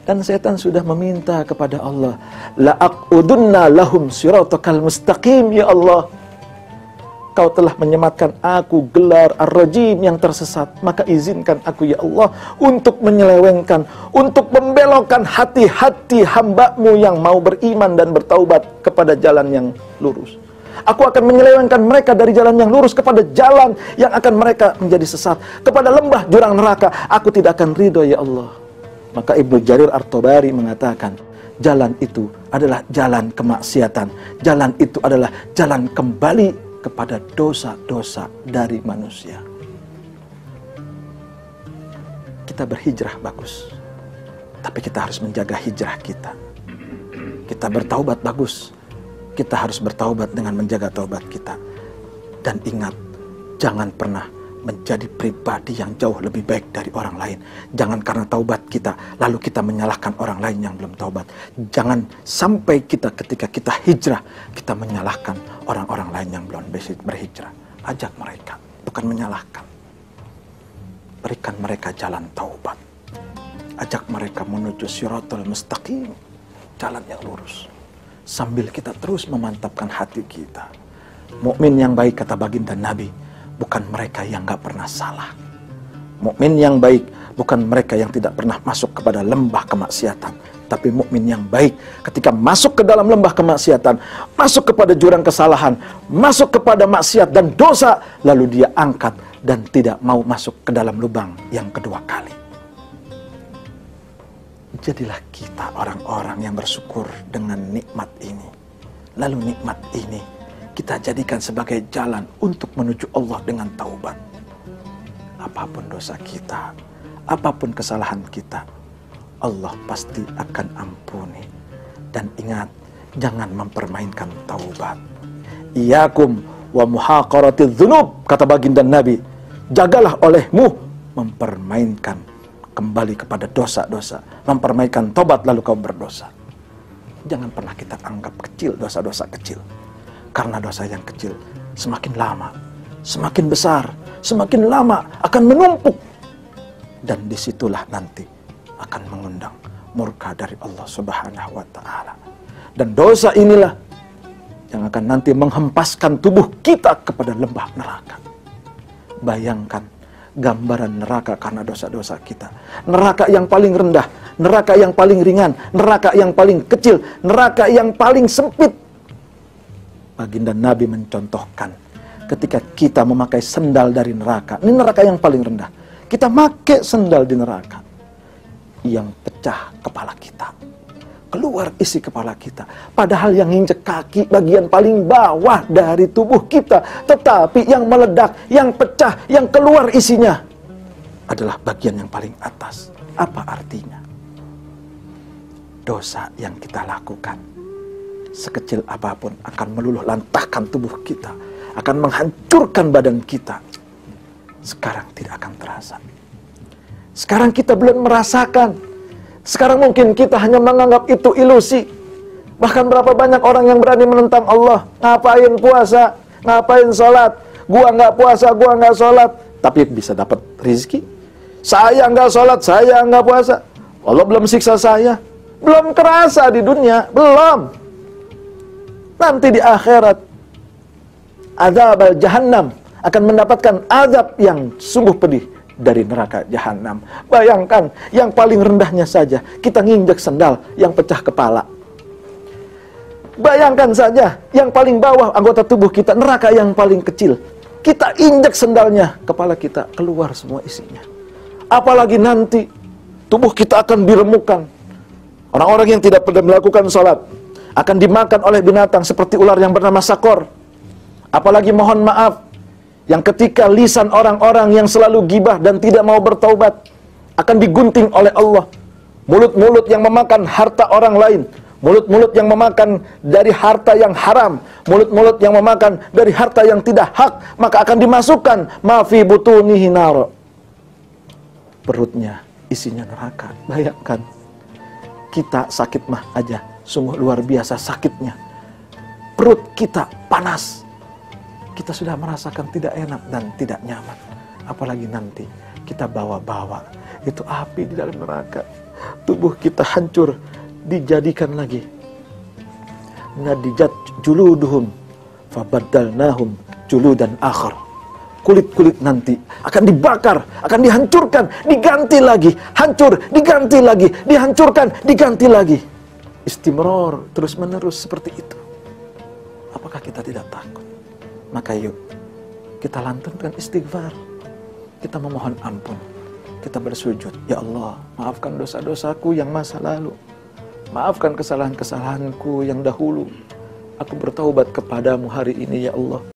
Dan setan sudah meminta kepada Allah, la'aqudunna lahum siratakal mustaqim, ya Allah, Kau telah menyematkan aku gelar ar-rajim yang tersesat, maka izinkan aku ya Allah untuk menyelewengkan, untuk membelokkan hati-hati hamba-Mu yang mau beriman dan bertaubat kepada jalan yang lurus. Aku akan menyelewengkan mereka dari jalan yang lurus kepada jalan yang akan mereka menjadi sesat, kepada lembah jurang neraka. Aku tidak akan ridho ya Allah. Maka Ibnu Jarir At-Tabari mengatakan, jalan itu adalah jalan kemaksiatan. Jalan itu adalah jalan kembali kepada dosa-dosa dari manusia. Kita berhijrah bagus, tapi kita harus menjaga hijrah kita. Kita bertaubat bagus, kita harus bertaubat dengan menjaga taubat kita. Dan ingat, jangan pernah menjadi pribadi yang jauh lebih baik dari orang lain. Jangan karena taubat kita lalu kita menyalahkan orang lain yang belum taubat. Jangan sampai kita ketika kita hijrah kita menyalahkan orang-orang lain yang belum berhijrah. Ajak mereka, bukan menyalahkan. Berikan mereka jalan taubat. Ajak mereka menuju Shiratal Mustaqim, jalan yang lurus. Sambil kita terus memantapkan hati kita. Mukmin yang baik, kata baginda Nabi, bukan mereka yang gak pernah salah. Mukmin yang baik bukan mereka yang tidak pernah masuk kepada lembah kemaksiatan. Tapi mukmin yang baik ketika masuk ke dalam lembah kemaksiatan, masuk kepada jurang kesalahan, masuk kepada maksiat dan dosa, lalu dia angkat dan tidak mau masuk ke dalam lubang yang kedua kali. Jadilah kita orang-orang yang bersyukur dengan nikmat ini. Lalu nikmat ini kita jadikan sebagai jalan untuk menuju Allah dengan taubat. Apapun dosa kita, apapun kesalahan kita, Allah pasti akan ampuni. Dan ingat, jangan mempermainkan taubat. Iyakum wa muhaqaratiz dzunub, kata baginda Nabi, jagalah olehmu mempermainkan kembali kepada dosa-dosa, mempermainkan tobat lalu kau berdosa. Jangan pernah kita anggap kecil dosa-dosa kecil. Karena dosa yang kecil semakin lama, semakin besar, semakin lama akan menumpuk. Dan disitulah nanti akan mengundang murka dari Allah Subhanahu wa Ta'ala. Dan dosa inilah yang akan nanti menghempaskan tubuh kita kepada lembah neraka. Bayangkan gambaran neraka karena dosa-dosa kita. Neraka yang paling rendah, neraka yang paling ringan, neraka yang paling kecil, neraka yang paling sempit. Baginda Nabi mencontohkan ketika kita memakai sendal dari neraka. Ini neraka yang paling rendah. Kita pakai sendal di neraka, yang pecah kepala kita, keluar isi kepala kita. Padahal yang nginjek kaki bagian paling bawah dari tubuh kita. Tetapi yang meledak, yang pecah, yang keluar isinya adalah bagian yang paling atas. Apa artinya? Dosa yang kita lakukan sekecil apapun akan meluluh lantahkan tubuh kita, akan menghancurkan badan kita. Sekarang tidak akan terasa. Sekarang kita belum merasakan. Sekarang mungkin kita hanya menganggap itu ilusi. Bahkan berapa banyak orang yang berani menentang Allah. Ngapain puasa, ngapain sholat, gua nggak puasa, gua nggak sholat, tapi bisa dapat rezeki. Saya nggak sholat, saya nggak puasa, Allah belum siksa saya. Belum kerasa di dunia, belum. Nanti di akhirat azab al-jahannam akan mendapatkan azab yang sungguh pedih dari neraka jahanam. Bayangkan yang paling rendahnya saja kita nginjek sendal yang pecah kepala. Bayangkan saja yang paling bawah anggota tubuh kita, neraka yang paling kecil, kita injek sendalnya, kepala kita keluar semua isinya. Apalagi nanti tubuh kita akan diremukkan. Orang-orang yang tidak pernah melakukan sholat akan dimakan oleh binatang seperti ular yang bernama sakor. Apalagi mohon maaf, yang ketika lisan orang-orang yang selalu gibah dan tidak mau bertaubat akan digunting oleh Allah. Mulut-mulut yang memakan harta orang lain, mulut-mulut yang memakan dari harta yang haram, mulut-mulut yang memakan dari harta yang tidak hak, maka akan dimasukkan ma fi butunihi nar. Perutnya isinya neraka. Bayangkan, kita sakit mah aja sungguh luar biasa sakitnya. Perut kita panas, kita sudah merasakan tidak enak dan tidak nyaman. Apalagi nanti kita bawa-bawa itu api di dalam neraka. tubuh kita hancur, dijadikan lagi. Nadijat juluduhum fabaddalnahum juludan akhar. Kulit-kulit nanti akan dibakar, akan dihancurkan, diganti lagi, hancur, diganti lagi, dihancurkan, diganti lagi. Istimror, terus-menerus seperti itu. Apakah kita tidak takut? Maka yuk, kita lantunkan istighfar. Kita memohon ampun. Kita bersujud, ya Allah, maafkan dosa-dosaku yang masa lalu. Maafkan kesalahan-kesalahanku yang dahulu. Aku bertaubat kepadamu hari ini, ya Allah.